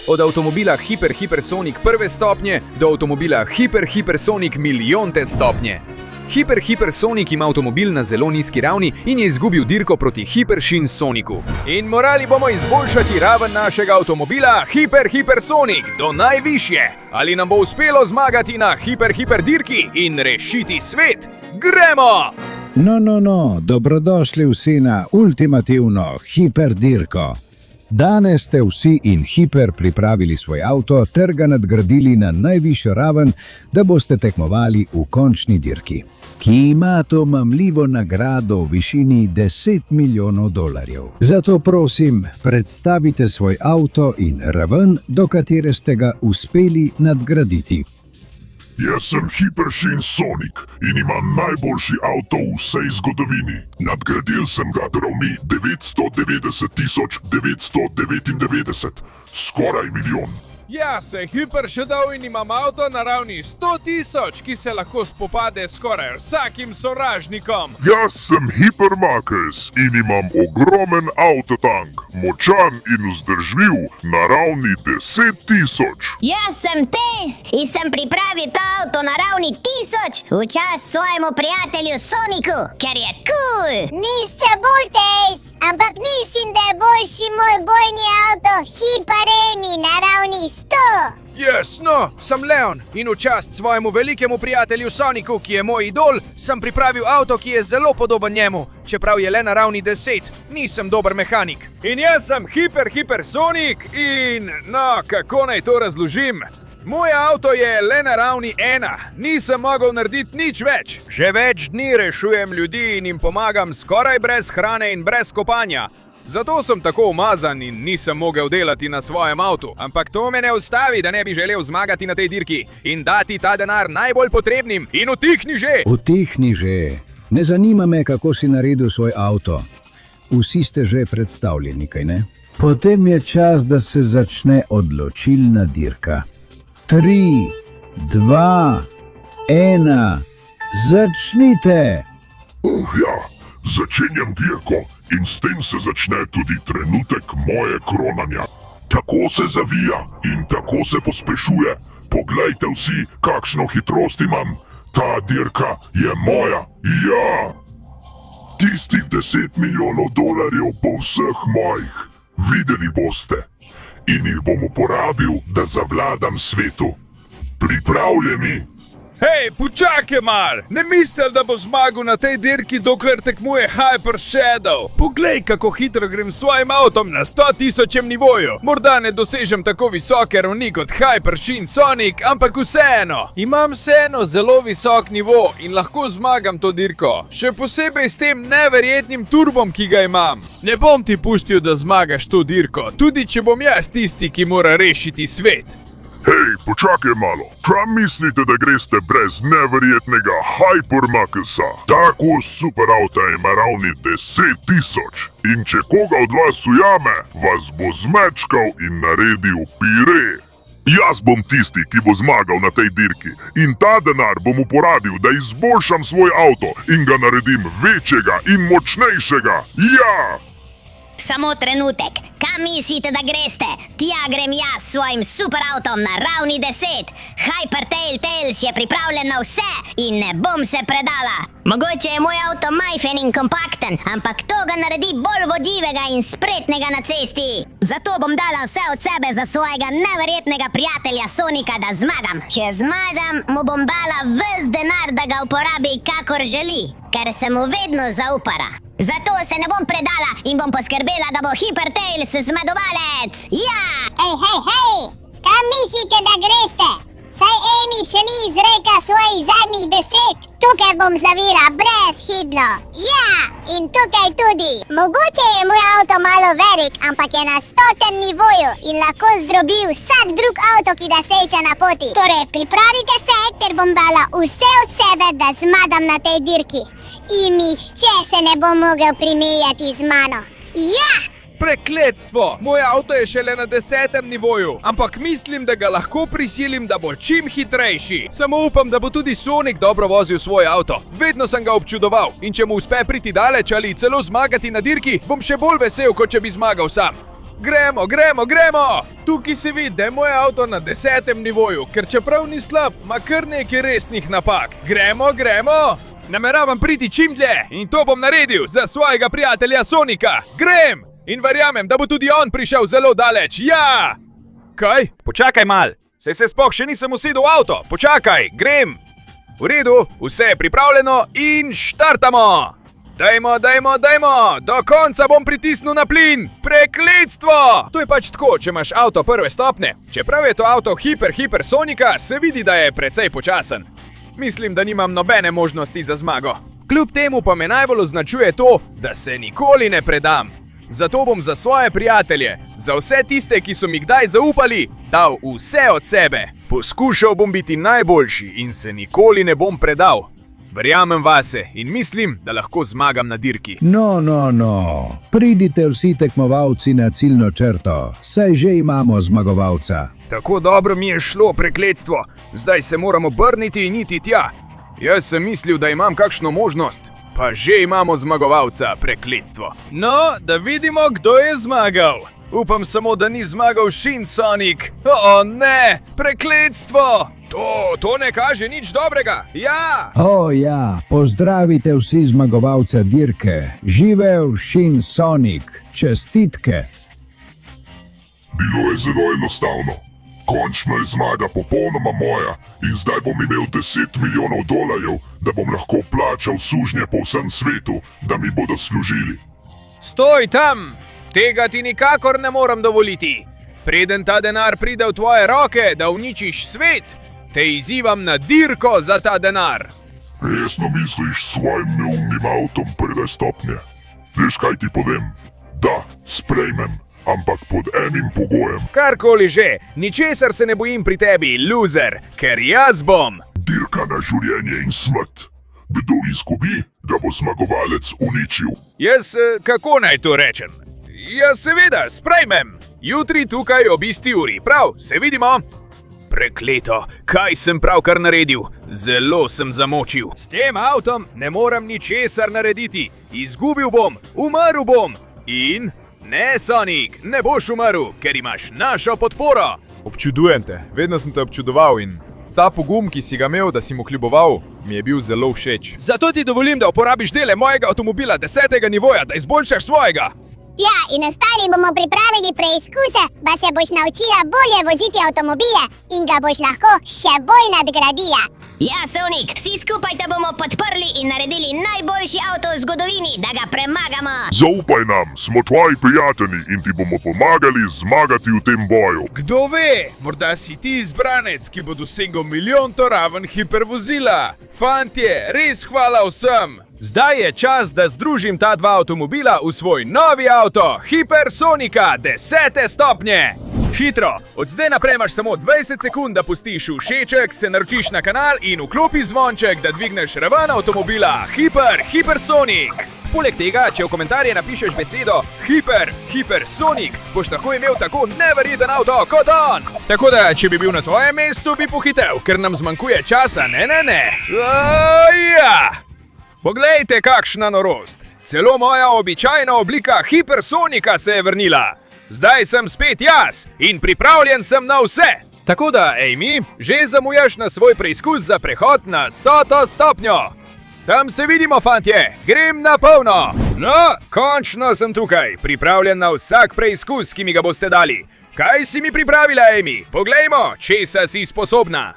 Od avtomobila Hyper Sonic stopnje do avtomobila Hyper Sonic milijonte stopnje. Hyper Sonic ima avtomobil na zelo nizki ravni in je izgubil dirko proti Hypershin Sonicu. In morali bomo izboljšati raven našega avtomobila Hyper Sonic do najvišje. Ali nam bo uspelo zmagati na Hyper dirki in rešiti svet? Gremo! No, dobrodošli vsi na ultimativno Hyper dirko. Danes ste vsi in Hyper pripravili svoj avto ter ga nadgradili na najvišjo raven, da boste tekmovali v končni dirki, ki ima to mamljivo nagrado v višini $10 milijonov. Zato prosim, predstavite svoj avto in raven, do katere ste ga uspeli nadgraditi. Jaz sem Hypershin Sonic in imam najboljši avto v vsej zgodovini. Nadgradil sem ga do ravni 990.999, skoraj milijon. Jaz sem Hyper Shadow in imam avto na ravni 100.000, ki se lahko spopade skoraj vsakim sovražnikom. Jaz sem Hyper Marcus in imam ogromen avtotank, močan in vzdržljiv na ravni 10.000. Jaz sem Tez in sem pripravil ta avto na ravni 1000 v čast svojemu prijatelju Soniku, ker je cool. Niste bolj Tez, ampak mislim, da je boljši moj bojni avto Hypereni na ravni 100. Jasno, sem Leon in v čast svojemu velikemu prijatelju Soniku, ki je moj idol, sem pripravil avto, ki je zelo podoben njemu, čeprav je le na ravni 10. Nisem dober mehanik. In jaz sem Hyper Sonic in, kako naj to razložim? Moj avto je le na ravni 1, nisem mogel narediti nič več. Že več dni rešujem ljudi in jim pomagam skoraj brez hrane in brez kopanja. Zato sem tako umazan in nisem mogel delati na svojem avtu. Ampak to me ne ustavi, da ne bi želel zmagati na tej dirki in dati ta denar najbolj potrebnim. In utihni že! Utihni že. Ne zanima me, kako si naredil svoj avto. Vsi ste že predstavljeni, kaj ne? Potem je čas, da se začne odločilna dirka. 3, 2, 1, začnite! Ja, začenjam dirko in s tem se začne tudi trenutek moje kronanja. Tako se zavija in tako se pospešuje. Poglejte vsi, kakšno hitrost imam. Ta dirka je moja, ja! Tistih $10 milijonov bo vseh mojih. Videli boste. In jih bom uporabil, da zavladam svetu. Pripravljeni? Hej, počakaj mal! Ne misli, da bo zmagal na tej dirki, dokler tekmuje Hyper Shadow. Poglej, kako hitro grem s svojim avtom na 100.000 nivoju. Morda ne dosežem tako visoke ravni kot Hypershin Sonic, ampak vseeno. Imam vseeno zelo visok nivo in lahko zmagam to dirko. Še posebej s tem neverjetnim turbom, ki ga imam. Ne bom ti pustil, da zmagaš to dirko, tudi če bom jaz tisti, ki mora rešiti svet. Hej, počakaj malo. Kam mislite, da greste brez neverjetnega Hyper Marcusa? Tako super avta ima ravni 10.000. In če koga od vas ujame, vas bo zmečkal in naredil pire. Jaz bom tisti, ki bo zmagal na tej dirki. In ta denar bom uporabil, da izboljšam svoj avto in ga naredim večjega in močnejšega. Ja! Samo trenutek, kam mislite, da greste? Tja grem jaz s svojim super avtom na ravni 10. Hypertail Tails je pripravljen na vse in ne bom se predala. Mogoče je moj avto majhen in kompakten, ampak to ga naredi bolj vodljivega in spretnega na cesti. Zato bom dala vse od sebe za svojega neverjetnega prijatelja Sonika, da zmagam. Če zmagam, mu bom dala ves denar, da ga uporabi kakor želi, ker sem mu vedno zaupala. Zato se ne bom predala in bom poskrbela, da bo Hypertails zmagovalec! Ja! Hej! Kam mislite, da greste? Saj Amy še ni izrekla svojih zadnjih besed. Tukaj bom zavila brezhibno. Ja! In tukaj tudi. Mogoče je moj avto malo velik, ampak je na 100. nivoju in lahko zdrobi vsak drug avto, ki da sreča na poti. Torej, pripravite se, ker bom dala vse od sebe, da zmagam na tej dirki. In nihče se ne bo mogel primerjati z mano. Ja! Prekletstvo! Moj avto je šele na 10. nivoju, ampak mislim, da ga lahko prisilim, da bo čim hitrejši. Samo upam, da bo tudi Sonic dobro vozil svoj avto. Vedno sem ga občudoval in če mu uspe priti daleč ali celo zmagati na dirki, bom še bolj vesel, kot če bi zmagal sam. Gremo, gremo, gremo! Tukaj se vidi, da je moj avto na 10. nivoju, ker čeprav ni slab, ima kar nekaj resnih napak. Gremo, gremo! Nameravam priti čim dlje in to bom naredil za svojega prijatelja Sonika. Grem! In verjamem, da bo tudi on prišel zelo daleč. Ja! Kaj? Počakaj mal. Saj se sploh še nisem usedel v avto. Počakaj, grem! V redu, vse je pripravljeno in štartamo! Dajmo! Do konca bom pritisnil na plin! Prekletstvo! To je pač tako, če imaš avto prve stopne. Čeprav je to avto Hipersonika, se vidi, da je precej počasen. Mislim, da nimam nobene možnosti za zmago. Kljub temu pa me najbolj označuje to, da se nikoli ne predam. Zato bom za svoje prijatelje, za vse tiste, ki so mi kdaj zaupali, dal vse od sebe. Poskušal bom biti najboljši in se nikoli ne bom predal. Verjamem vase in mislim, da lahko zmagam na dirki. No. Pridite vsi tekmovalci na ciljno črto, saj že imamo zmagovalca. Tako dobro mi je šlo, prekletstvo. Zdaj se moramo obrniti in iti tja. Jaz sem mislil, da imam kakšno možnost. Pa že imamo zmagovalca, prekletstvo. No, da vidimo, kdo je zmagal. Upam samo, da ni zmagal Sonic. O ne, prekletstvo! To ne kaže nič dobrega. Ja! Ja, pozdravite vsi zmagovalce dirke. Živel Sonic, čestitke. Bilo je zelo enostavno. Končno je zmaga popolnoma moja in zdaj bom imel 10 milijonov dolarjev, da bom lahko plačal sužnje po vsem svetu, da mi bodo služili. Stoj tam! Tega ti nikakor ne morem dovoliti. Preden ta denar pride v tvoje roke, da uničiš svet, te izzivam na dirko za ta denar. Resno misliš s svojim neumnim avtom prve stopnje? Veš, kaj ti povem? Da, sprejmem. Ampak pod enim pogojem. Karkoli že, ničesar se ne bojim pri tebi, loser, ker jaz bom. Dirka na življenje in smrt. Kdo izgubi, ga bo zmagovalec uničil. Jaz, kako naj to rečem? Ja, seveda, sprejmem. Jutri tukaj ob isti uri, prav, se vidimo. Prekleto, kaj sem pravkar naredil? Zelo sem zamočil. S tem avtom ne morem ničesar narediti. Izgubil bom, umrl bom. In... Ne, Sonic, ne boš umrl, ker imaš našo podporo. Občudujem te, vedno sem te občudoval in ta pogum, ki si ga imel, da si mu kljuboval, mi je bil zelo všeč. Zato ti dovolim, da uporabiš dele mojega avtomobila 10. nivoja, da izboljšaš svojega. Ja, in ostali bomo pripravili preizkuse, da se boš naučila bolje voziti avtomobile in ga boš lahko še bolj nadgradila. Ja, Sonic, vsi skupaj te bomo podprli in naredili najboljši avto v zgodovini, da ga premagamo. Zaupaj nam, smo tvoji prijatelji in ti bomo pomagali zmagati v tem boju. Kdo ve, morda si ti izbranec, ki bo dosegel 1 milijon raven hipervozila. Fantje, res hvala vsem. Zdaj je čas, da združim ta dva avtomobila v svoj novi avto, Hipersonika 10. stopnje. Hitro, od zdaj naprej imaš samo 20 sekund, da pustiš všeček, se naročiš na kanal in vklopi zvonček, da dvigneš raven avtomobila Hipersonik. Poleg tega, če v komentarje napišeš besedo Hipersonik, boš tako imel tako neverjeten avto kot on. Tako da, če bi bil na tvojem mestu, bi pohitev, ker nam zmanjkuje časa, ne. Ja! Poglejte, kakšna norost. Celo moja običajna oblika Hipersonika se je vrnila. Zdaj sem spet jaz in pripravljen sem na vse. Tako da, Amy, že zamujaš na svoj preizkus za prehod na 100. stopnjo. Tam se vidimo, fantje. Grem na polno. No, končno sem tukaj, pripravljen na vsak preizkus, ki mi ga boste dali. Kaj si mi pripravila, Amy? Poglejmo, česa si sposobna.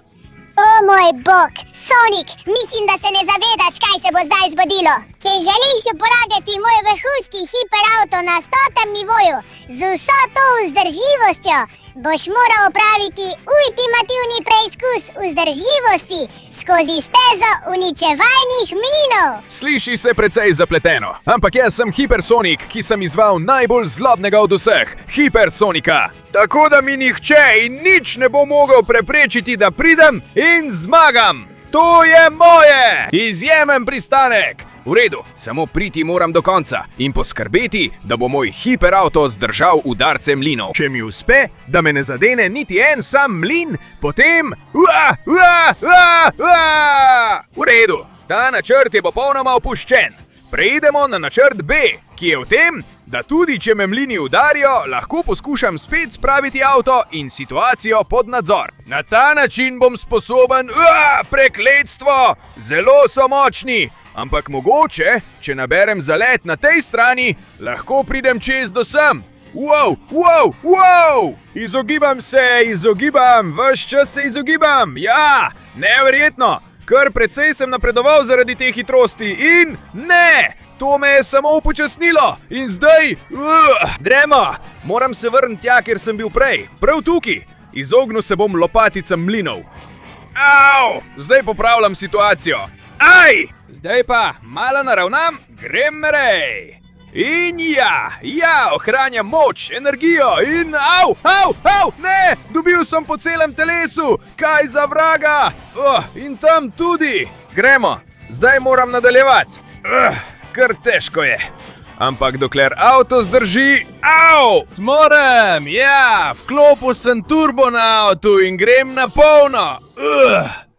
O moj bog, Sonic, mislim, da se ne zavedaš, kaj se bo zdaj zgodilo. Če želiš uporabljati moj vrhunski hiperauto na 100. nivoju z vso to vzdržljivostjo, boš moral opraviti ultimativni preizkus vzdržljivosti skozi stezo uničevalnih mlinov. Sliši se precej zapleteno, ampak jaz sem Hipersonik, ki sem izval najbolj zlobnega od vseh, Hipersonika. Tako da mi nihče in nič ne bo mogel preprečiti, da pridem in zmagam. To je moje! Izjemen pristanek! V redu, samo priti moram do konca in poskrbeti, da bo moj hiperauto zdržal udarce mlinov. Če mi uspe, da me ne zadene niti en sam mlin, potem... V redu, ta načrt je popolnoma opuščen. Preidemo na načrt B, ki je v tem, da tudi če me mlini udarijo, lahko poskušam spet spraviti avto in situacijo pod nadzor. Na ta način bom sposoben, prekletstvo, zelo so močni, ampak mogoče, če naberem zalet na tej strani, lahko pridem čez do sem. Wow! Izogibam, ves čas se izogibam, ja, neverjetno. Kar precej sem napredoval zaradi te hitrosti in ne, to me je samo upočasnilo in zdaj, gremo, moram se vrniti tja, kjer sem bil prej, prav tukaj, izognil se bom lopaticam mlinov. Au, zdaj popravljam situacijo, zdaj pa malo naravnam, grem rej. In ja, ohranjam moč, energijo in ne, dobil sem po celem telesu, kaj za vraga, in tam tudi. Gremo, zdaj moram nadaljevati, kar težko je, ampak dokler avto zdrži, zmorem, ja, vklopil sem turbo na avtu in grem na polno.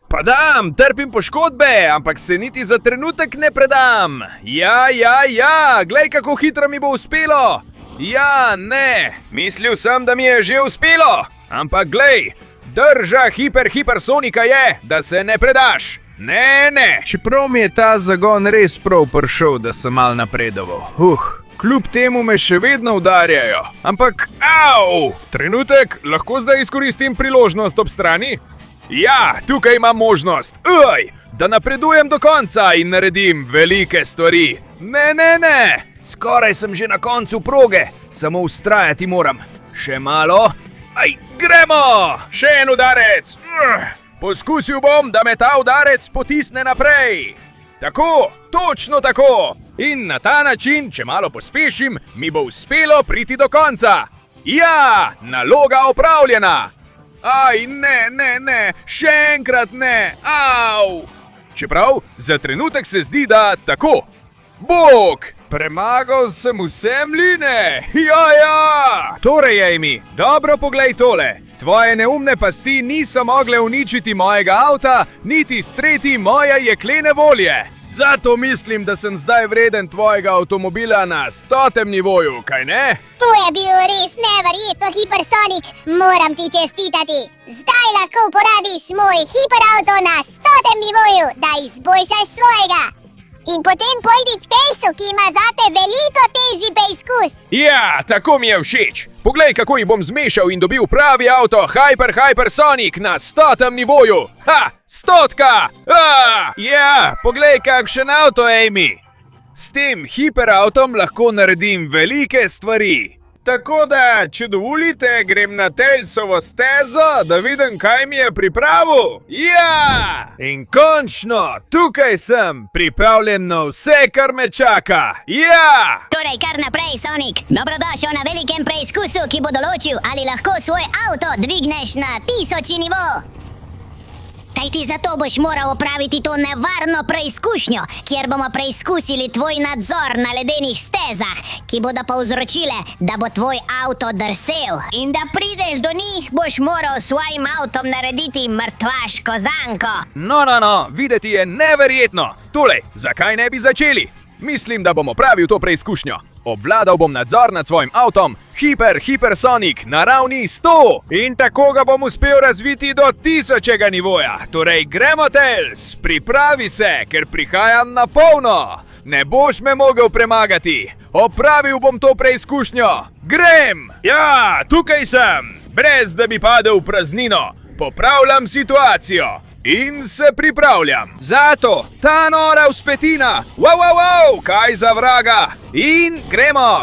Padam, trpim poškodbe, ampak se niti za trenutek ne predam. Ja, glej, kako hitro mi bo uspelo. Ja, ne, mislil sem, da mi je že uspelo. Ampak glej, drža hipersonika je, da se ne predaš. Ne, čeprav mi je ta zagon res prav prišel, da sem mal napredoval. Kljub temu me še vedno udarjajo. Ampak, trenutek, lahko zdaj izkoristim priložnost ob strani? Ja, tukaj imam možnost, da napredujem do konca in naredim velike stvari. Ne, skoraj sem že na koncu proge, samo vztrajati moram. Še malo, gremo! Še en udarec! Poskusil bom, da me ta udarec potisne naprej. Tako, točno tako. In na ta način, če malo pospešim, mi bo uspelo priti do konca. Ja, naloga opravljena. Ne, še enkrat ne, Čeprav, za trenutek se zdi, da tako. Bog, premagal sem vse mline, ja! Torej, Amy, dobro poglej tole. Tvoje neumne pasti niso mogle uničiti mojega avta, niti streti moje jeklene volje. Zato mislim, da sem zdaj vreden tvojega avtomobila na 100. nivoju, kaj ne? To je bil res neverjetno, Hipersonik, moram ti čestitati. Zdaj lahko uporabiš moj hiperauto na 100. nivoju, da izboljšaš svojega. In potem pojdi k Pejsu, ki ima zate veliko težji preizkus. Ja, tako mi je všeč. Poglej, kako jih bom zmešal in dobil pravi avto Hypersonic na 100. nivoju. 100! Ja, poglej, kakšen avto, Amy. S tem hiperautom lahko naredim velike stvari. Tako da, če dovolite, grem na Tailsovo stezo, da vidim, kaj mi je pripravil. Ja! In končno, tukaj sem, pripravljen na vse, kar me čaka. Ja! Torej, kar naprej, Sonic. Dobrodošel na velikem preizkusu, ki bo določil, ali lahko svoj avto dvigneš na 1000. nivo. Kajti zato boš moral opraviti to nevarno preizkušnjo, kjer bomo preizkusili tvoj nadzor na ledenih stezah, ki bodo povzročile, da bo tvoj avto drsel. In da prideš do njih, boš moral s svojim avtom narediti mrtvaško zanko. No, videti je neverjetno. Tole, zakaj ne bi začeli? Mislim, da bom opravil to preizkušnjo. Obvladal bom nadzor nad svojim avtom Hypersonic na ravni 100. In tako ga bom uspel razviti do 1000. nivoja. Torej, gremo, Tails, pripravi se, ker prihajam na polno. Ne boš me mogel premagati. Opravil bom to preizkušnjo. Grem! Ja, tukaj sem. Brez da bi padel v praznino. Popravljam situacijo. In se pripravljam. Zato ta nora vzpetina. Wow, kaj za vraga. In gremo.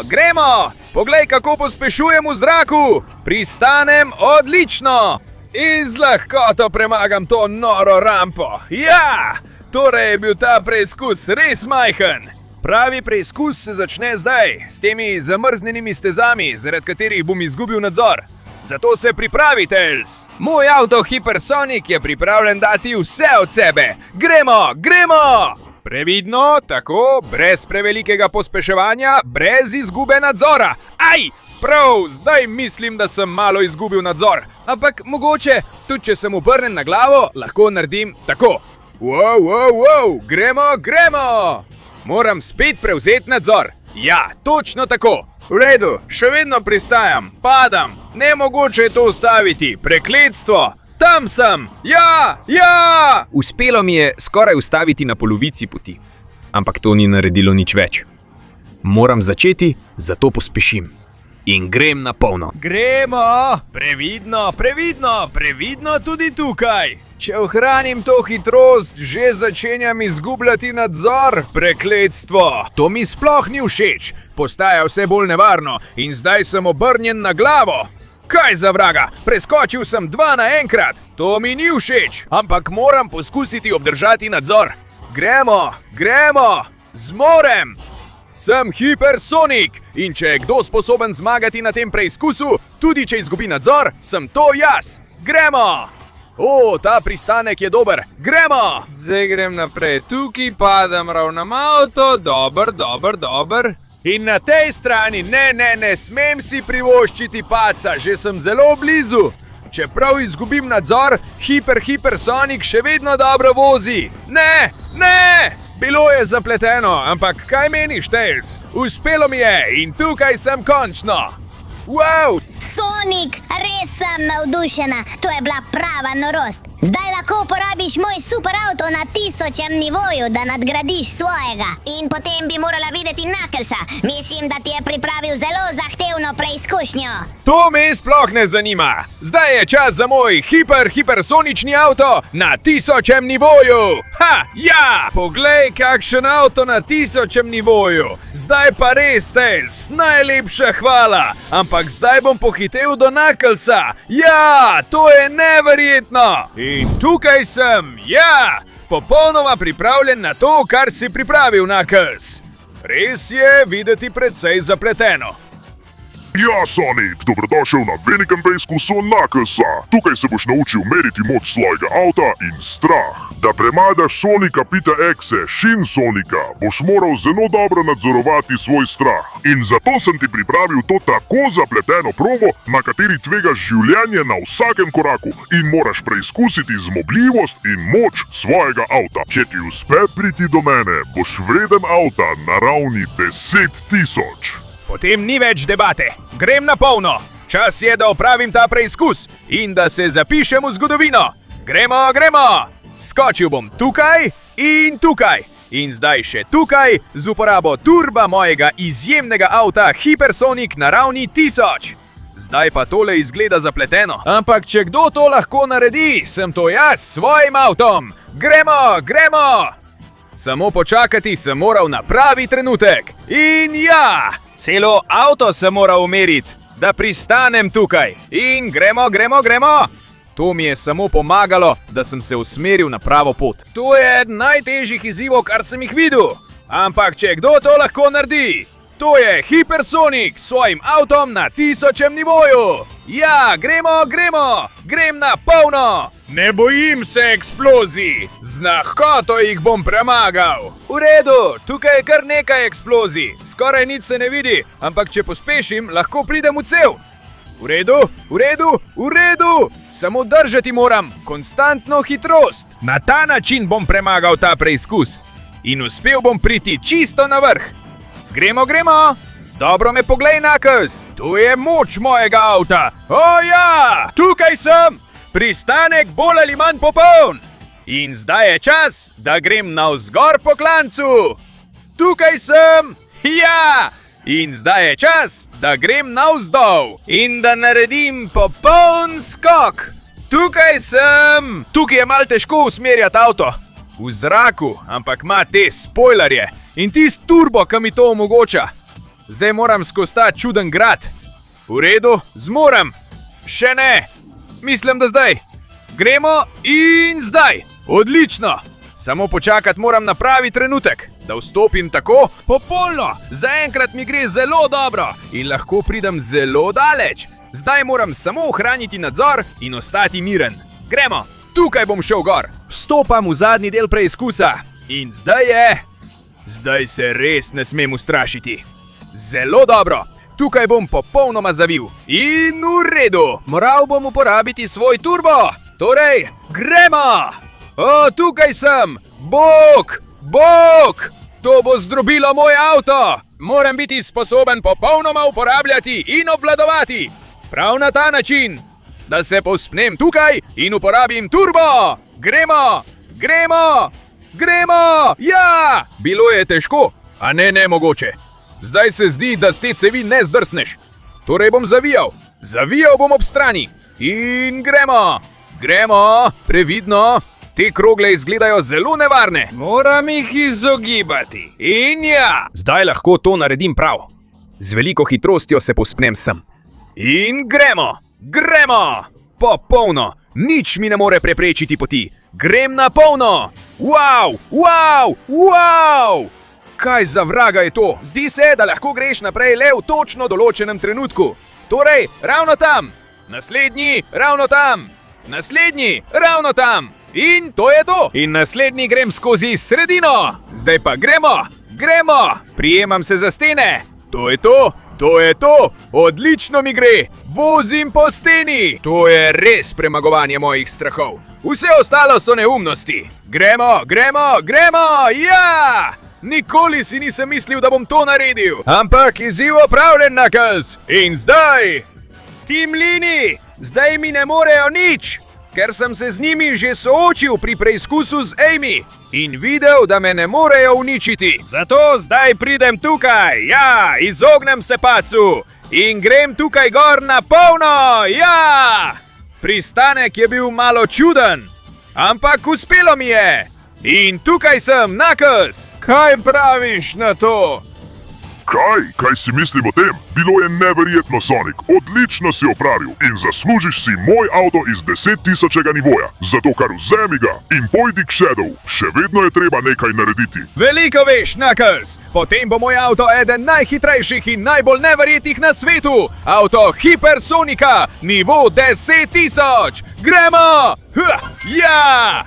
Poglej, kako pospešujem v zraku. Pristanem odlično. In z lahkoto premagam to noro rampo. Ja, torej je bil ta preizkus res majhen. Pravi preizkus se začne zdaj, s temi zamrznjenimi stezami, zaradi katerih bom izgubil nadzor. Zato se pripravi, Tails. Moj avto Hypersonic je pripravljen dati vse od sebe. Gremo! Previdno, tako, brez prevelikega pospeševanja, brez izgube nadzora. Prav, zdaj mislim, da sem malo izgubil nadzor. Ampak mogoče, tudi če sem obrnen na glavo, lahko naredim tako. Wow, gremo! Moram spet prevzeti nadzor. Ja, točno tako. V redu, še vedno pristajam, padam, nemogoče je to ustaviti, prekletstvo, tam sem, ja! Uspelo mi je skoraj ustaviti na polovici poti, ampak to ni naredilo nič več. Moram začeti, zato pospešim. In grem na polno. Gremo, previdno tudi tukaj. Če ohranim to hitrost, že začenjam izgubljati nadzor, prekletstvo. To mi sploh ni všeč, postaja vse bolj nevarno in zdaj sem obrnjen na glavo. Kaj za vraga, preskočil sem 2 naenkrat, to mi ni všeč, ampak moram poskusiti obdržati nadzor. Gremo, zmorem! Sem Hipersonik in če je kdo sposoben zmagati na tem preizkusu, tudi če izgubi nadzor, sem to jaz. Gremo! O, ta pristanek je dober, gremo! Zdaj grem naprej, tukaj padam ravno avto, dober. In na tej strani, ne smem si privoščiti padca, že sem zelo blizu. Čeprav izgubim nadzor, Hipersonik še vedno dobro vozi. Ne! Bilo je zapleteno, ampak kaj meniš, Tails? Uspelo mi je in tukaj sem končno. Wow! Sonic, res sem navdušena, to je bila prava norost. Zdaj lahko uporabiš moj super avto na 1000 nivoju, da nadgradiš svojega. In potem bi morala videti Knucklesa. Mislim, da ti je pripravil zelo zahtevno preizkušnjo. To me sploh ne zanima. Zdaj je čas za moj hipersonični avto na 1000 nivoju. Ja! Poglej, kakšen avto na 1000 nivoju. Zdaj pa res, Tails, najlepša hvala. Ampak zdaj bom pohitel do Knucklesa. Ja, to je neverjetno. In tukaj sem, ja, popolnoma pripravljen na to, kar si pripravil, Knuckles. Res je videti precej zapleteno. Ja, Sonic, dobrodošel na velikem preizkusu Knucklesa. Tukaj se boš naučil meriti moč svojega avta in strah. Da premagaš Sonika Pita Exe, Shin Sonika, boš moral zelo dobro nadzorovati svoj strah. In zato sem ti pripravil to tako zapleteno progo, na kateri tvegaš življenje na vsakem koraku in moraš preizkusiti zmogljivost in moč svojega avta. Če ti uspe priti do mene, boš vreden avta na ravni 10.000. Potem ni več debate. Grem na polno. Čas je, da opravim ta preizkus in da se zapišem v zgodovino. Gremo. Skočil bom tukaj in tukaj. In zdaj še tukaj z uporabo turba mojega izjemnega avta Hipersonik na ravni 1000. Zdaj pa tole izgleda zapleteno. Ampak če kdo to lahko naredi, sem to jaz s svojim avtom. Gremo. Samo počakati sem moral na pravi trenutek. In ja, celo avto sem moral umeriti, da pristanem tukaj. In gremo. To mi je samo pomagalo, da sem se usmeril na pravo pot. To je eden najtežjih izzivov, kar sem jih videl. Ampak če kdo to lahko naredi, to je Hipersonik s svojim avtom na 1000 nivoju. Ja, gremo. Grem na polno. Ne bojim se eksplozij. Z lahkoto jih bom premagal. V redu, tukaj je kar nekaj eksplozij. Skoraj nič se ne vidi, ampak če pospešim, lahko pridem v cev. V redu. Samo držati moram konstantno hitrost. Na ta način bom premagal ta preizkus. In uspel bom priti čisto na vrh. Gremo. Dobro me poglej, Knuckles. To je moč mojega avta. O ja, tukaj sem. Pristanek bolj ali manj popoln. In zdaj je čas, da grem navzgor po klancu. Tukaj sem. Ja. In zdaj je čas, da grem navzdol. In da naredim popoln skok. Tukaj sem. Tukaj je malo težko usmerjati avto. V zraku, ampak ima te spoilerje. In tisti turbo, ki mi to omogoča. Zdaj moram skozi ta čuden grad. V redu, zmorem. Še ne. Mislim, da zdaj. Gremo in zdaj. Odlično. Samo počakati moram na pravi trenutek, da vstopim tako popolno. Zaenkrat mi gre zelo dobro in lahko pridem zelo daleč. Zdaj moram samo ohraniti nadzor in ostati miren. Gremo. Tukaj bom šel gor. Vstopam v zadnji del preizkusa. In zdaj se res ne smem ustrašiti. Zelo dobro. Tukaj bom popolnoma zavil. In v redu. Moral bom uporabiti svoj turbo. Torej, gremo. O, tukaj sem. Bok. To bo zdrobilo moj avto. Moram biti sposoben popolnoma uporabljati in obvladovati. Prav na ta način, da se povzpnem tukaj in uporabim turbo. Gremo, gremo, gremo, ja! Bilo je težko, a ne nemogoče. Zdaj se zdi, da z te cevi ne zdrsneš. Torej bom zavijal. Zavijal bom ob strani. In gremo, gremo, previdno. Te krogle izgledajo zelo nevarne. Moram jih izogibati. In ja! Zdaj lahko to naredim prav. Z veliko hitrostjo se povzpnem sem. In gremo, gremo! Popolno, nič mi ne more preprečiti poti. Grem na polno! Wow, wow, wow! Kaj za vraga je to? Zdi se, da lahko greš naprej le v točno določenem trenutku. Torej, ravno tam. Naslednji, ravno tam. Naslednji, ravno tam. In to je to. In naslednji grem skozi sredino. Zdaj pa gremo, gremo. Prijemam se za stene. To je to, to je to. Odlično mi gre. Vozim po steni. To je res premagovanje mojih strahov. Vse ostalo so neumnosti. Gremo, gremo, gremo, ja! Nikoli si nisem mislil, da bom to naredil. Ampak izziv opravljen, Knuckles. In zdaj? Ti mlini, zdaj mi ne morejo nič, ker sem se z njimi že soočil pri preizkusu z Amy in videl, da me ne morejo uničiti. Zato zdaj pridem tukaj, ja, izognem se pacu in grem tukaj gor na polno, ja! Pristanek je bil malo čuden, ampak uspelo mi je. In tukaj sem, Knuckles! Kaj praviš na to? Kaj si mislim o tem? Bilo je neverjetno, Sonic. Odlično si opravil in zaslužiš si moj avto iz 10.000. nivoja. Zato kar vzemi ga in pojdi k Shadow. Še vedno je treba nekaj narediti. Veliko veš, Knuckles! Potem bo moj avto eden najhitrejših in najbolj neverjetnih na svetu. Avto Hypersonica, nivo 10.000. Gremo! Ja!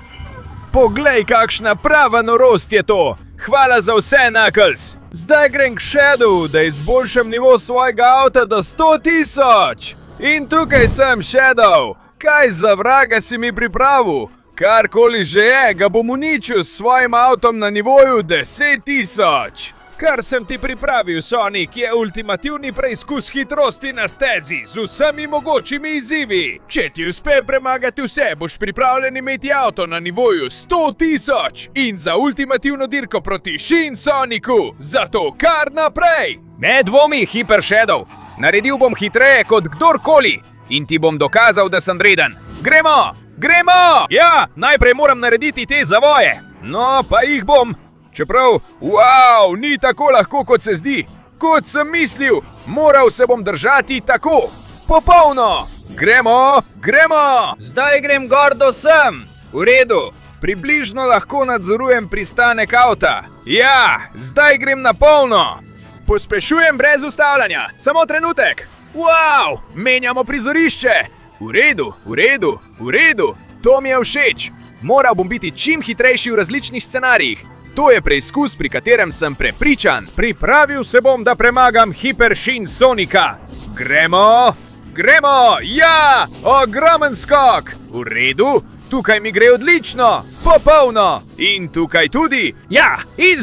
Poglej, kakšna prava norost je to! Hvala za vse, Knuckles! Zdaj grem k Shadow, da izboljšam nivo svojega avta do 100.000. In tukaj sem, Shadow. Kaj za vraga si mi pripravil? Karkoli že je, ga bom uničil s svojim avtom na nivoju 10.000. Kar sem ti pripravil, Sonic, je ultimativni preizkus hitrosti na stezi z vsemi mogočimi izzivi. Če ti uspe premagati vse, boš pripravljen imeti avto na nivoju 100.000 in za ultimativno dirko proti Shin Sonicu. Zato kar naprej! Ne dvomi, Hyper Shadow. Naredil bom hitreje kot kdorkoli in ti bom dokazal, da sem reden. Gremo! Gremo! Ja, najprej moram narediti te zavoje. No, pa jih bom. Čeprav, wow, ni tako lahko, kot se zdi. Kot sem mislil, moral se bom držati tako. Popolno! Gremo, gremo! Zdaj grem gor do sem. V redu, približno lahko nadzorujem pristanek avta. Ja, zdaj grem na polno. Pospešujem brez ustavljanja, samo trenutek. Wow, menjamo prizorišče. V redu, v redu, v redu. To mi je všeč. Moral bom biti čim hitrejši v različnih scenarijih. To je preizkus, pri katerem sem prepričan. Pripravil se bom, da premagam Hyper Shin Sonica. Gremo, gremo, ja, ogromen skok. V redu, tukaj mi gre odlično, popolno. In tukaj tudi, ja, in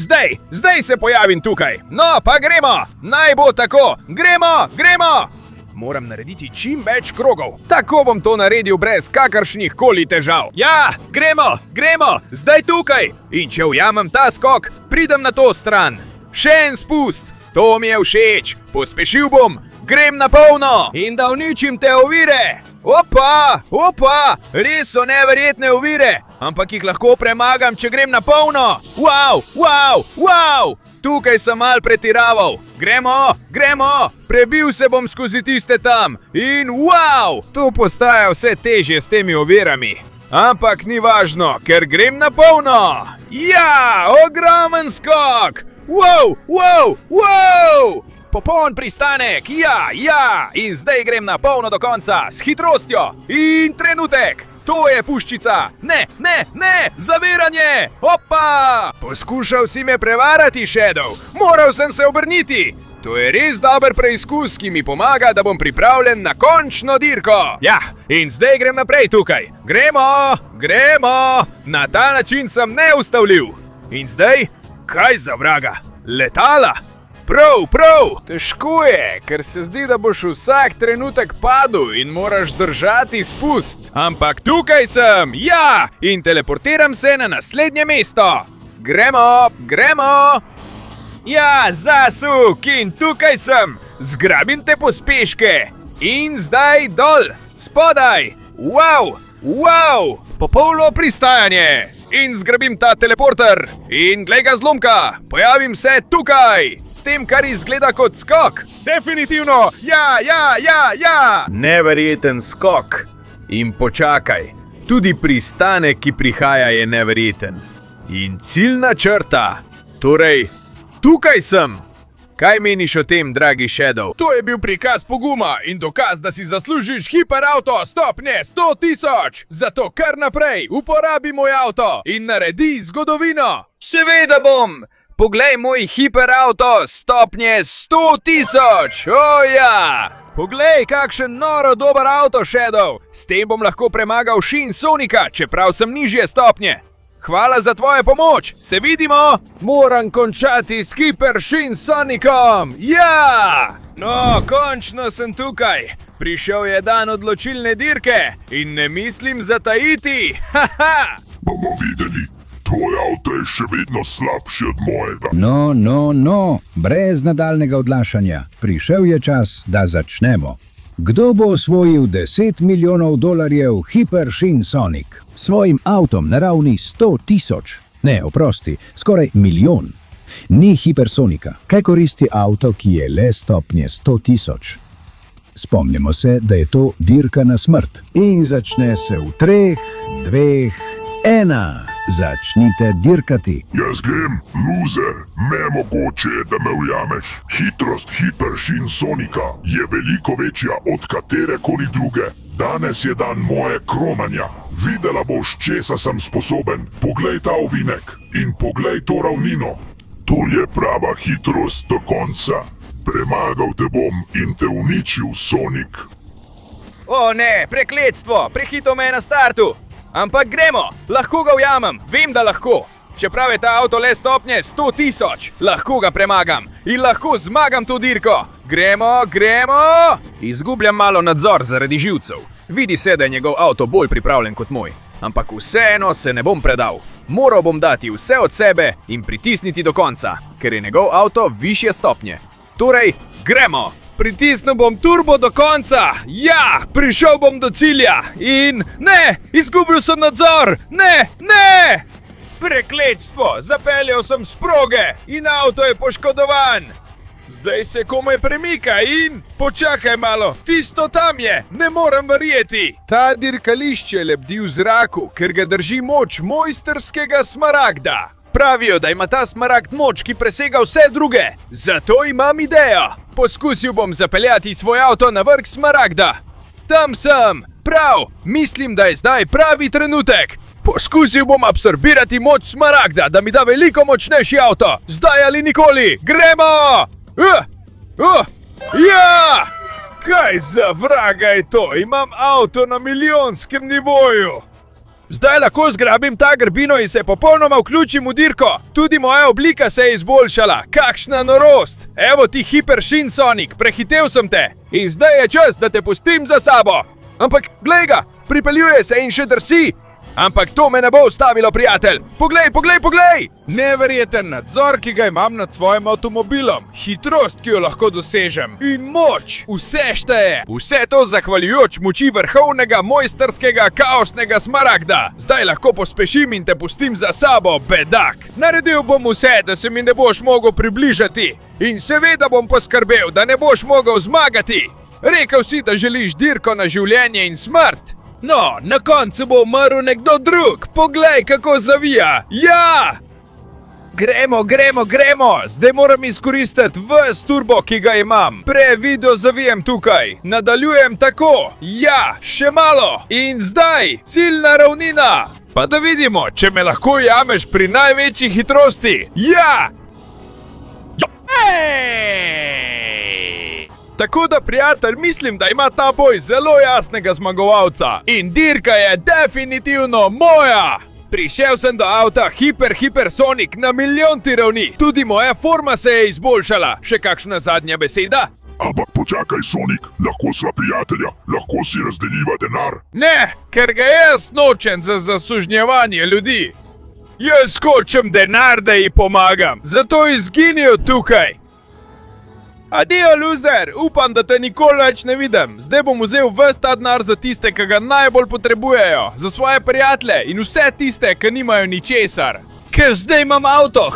zdaj se pojavim tukaj. No, pa gremo, naj bo tako, gremo, gremo. Moram narediti čim več krogov. Tako bom to naredil brez kakršnih koli težav. Ja, gremo, gremo, zdaj tukaj. In če ujamem ta skok, pridem na to stran. Še en spust, to mi je všeč. Pospešil bom, grem na polno. In da uničim te ovire. Opa, opa, res so neverjetne ovire. Ampak jih lahko premagam, če grem na polno. Wow, wow, wow. Tukaj sem mal pretiraval. Gremo, gremo, prebil se bom skozi tiste tam. In wow, to postaja vse težje s temi ovirami. Ampak ni važno, ker grem na polno. Ja, ogromen skok. Wow, wow, wow. Popoln pristanek, ja, ja. In zdaj grem na polno do konca, s hitrostjo. In trenutek. To je puščica! Ne, ne, ne! Zaviranje! Opa! Poskušal si me prevarati, Shadow! Moral sem se obrniti! To je res dober preizkus, ki mi pomaga, da bom pripravljen na končno dirko! Ja, in zdaj grem naprej tukaj! Gremo! Gremo! Na ta način sem neustavljiv! In zdaj? Kaj za vraga? Letala? Prav, težko je, ker se zdi, da boš vsak trenutek padel in moraš držati spust. Ampak tukaj sem, ja, in teleportiram se na naslednje mesto. Gremo. Ja, zasuk in tukaj sem. Zgrabim te pospeške. In zdaj dol, spodaj. Wow, popolno pristajanje. In zgrabim ta teleporter. In glej ga zlomka, pojavim se tukaj. S tem, kar izgleda kot skok. Definitivno, ja. Neverjeten skok. In počakaj, tudi pristanek, ki prihaja, je neverjeten. In ciljna črta. Torej, tukaj sem. Kaj meniš o tem, dragi Shadow? To je bil prikaz poguma in dokaz, da si zaslužiš hiperauto stopnje 100.000. Zato kar naprej uporabi moj avto in naredi zgodovino. Seveda bom! Poglej moj hiperauto stopnje 100.000. O ja! Poglej, kakšen noro dober avto, Shadow. S tem bom lahko premagal Shin Sonika, čeprav sem nižje stopnje. Hvala za tvojo pomoč, se vidimo! Moram končati s Hyper Shin Sonikom! Ja! No, končno sem tukaj. Prišel je dan odločilne dirke in ne mislim zatajiti. Haha! Bomo videli, tvoj avto je še vedno slabši od mojega. No, brez nadaljnega odlašanja. Prišel je čas, da začnemo. Kdo bo osvojil $10 milijonov Hyper Shin Sonic? Svojim avtom na ravni 100.000. Ne, oprosti, skoraj milijon. Ni hipersonika. Kaj koristi avto, ki je le stopnje 100.000? Spomnimo se, da je to dirka na smrt. In začne se v 3, 2, 1. Začnite dirkati. Jaz grem, loser, nemogoče je, da me ujameš. Hitrost Hyper Shin Sonika je veliko večja od katerekoli druge. Danes je dan moje kronanja. Videla boš, česa sem sposoben. Poglej ta ovinek in poglej to ravnino. To je prava hitrost do konca. Premagal te bom in te uničil, Sonic. O ne, prekletstvo, prehito me je na startu. Ampak gremo, lahko ga ujamem, vem, da lahko. Čeprav je ta avto le stopnje 100.000, lahko ga premagam in lahko zmagam to dirko. Gremo! Izgubljam malo nadzor zaradi živcev. Vidi se, da je njegov avto bolj pripravljen kot moj. Ampak vseeno se ne bom predal. Moral bom dati vse od sebe in pritisniti do konca, ker je njegov avto višje stopnje. Torej, gremo! Pritisnil bom turbo do konca. Ja, prišel bom do cilja. In ne, izgubil sem nadzor. Ne! Prekletstvo, zapeljal sem s proge in avto je poškodovan. Zdaj se komaj premika in počakaj malo, tisto tam je, ne morem verjeti. Ta dirkališče lebdi v zraku, ker ga drži moč mojsterskega smaragda. Pravijo, da ima ta smaragd moč, ki presega vse druge. Zato imam idejo. Poskusil bom zapeljati svoj avto na vrh smaragda. Tam sem. Prav, mislim, da je zdaj pravi trenutek. Poskusil bom absorbirati moč smaragda, da mi da veliko močnejši avto. Zdaj ali nikoli. Gremo! Ja! Kaj za vraga je to? Imam avto na milijonskem nivoju. Zdaj lahko zgrabim ta grbino in se popolnoma vključim v dirko. Tudi moja oblika se je izboljšala. Kakšna norost! Evo ti Hyper Shin Sonic, prehitel sem te. In zdaj je čas, da te pustim za sabo. Ampak glej ga, pripeljuje se in še drsi. Ampak to me ne bo ustavilo, prijatelj. Poglej! Neverjeten nadzor, ki ga imam nad svojim avtomobilom. Hitrost, ki jo lahko dosežem. In moč. Vse šteje. Vse to zahvaljujoč moči vrhovnega mojsterskega kaosnega smaragda. Zdaj lahko pospešim in te pustim za sabo, bedak. Naredil bom vse, da se mi ne boš mogel približati. In seveda bom poskrbel, da ne boš mogel zmagati. Rekel si, da želiš dirko na življenje in smrt. No, na koncu bo umrl nekdo drug. Poglej, kako zavija. Ja! Gremo. Zdaj moram izkoristiti ves turbo, ki ga imam. Previdno zavijem tukaj. Nadaljujem tako. Ja, še malo. In zdaj, ciljna ravnina. Pa da vidimo, če me lahko jameš pri največji hitrosti. Ja! Tako da, prijatelj, mislim, da ima ta boj zelo jasnega zmagovalca. In dirka je definitivno moja. Prišel sem do avta Hipersonik na milijonti ravni. Tudi moja forma se je izboljšala. Še kakšna zadnja beseda? Ampak počakaj, Sonik, lahko sva prijatelja, lahko si razdeliva denar. Ne, ker ga jaz nočem za zasužnjevanje ljudi. Jaz hočem denar, da ji pomagam, zato izginijo tukaj. Adijo, loser, upam, da te nikoli več ne vidim. Zdaj bom vzel ves ta denar za tiste, ki ga najbolj potrebujejo, za svoje prijatelje in vse tiste, ki nimajo ničesar. Ker zdaj imam avto,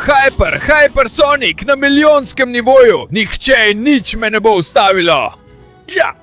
Hypersonic na milijonskem nivoju. Nihče in nič me ne bo ustavilo. Ja.